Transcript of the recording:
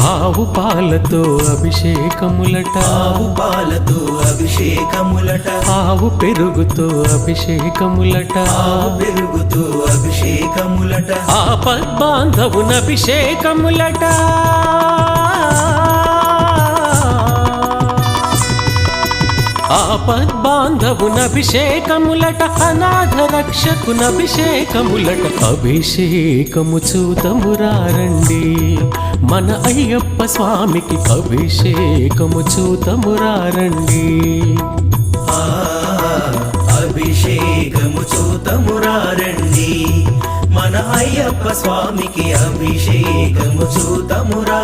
ఆవు పాలతో అభిషేకములట, ఆవు పాలతో అభిషేకములట, ఆవు పెరుగుతో అభిషేకములట, ఆవు పెరుగుతో అభిషేకములట, ఆపద్బాంధవున అభిషేకములట, ఆపద్బాంధవున అభిషేకములట, అనాథ రక్షకున అభిషేకములట. అభిషేకము చూతమురారండి, మన అయ్యప్ప స్వామికి అభిషేకము చూతమురారండి. అభిషేకము చూతమురారండి, మన అయ్యప్ప స్వామికి అభిషేకము చూతమురా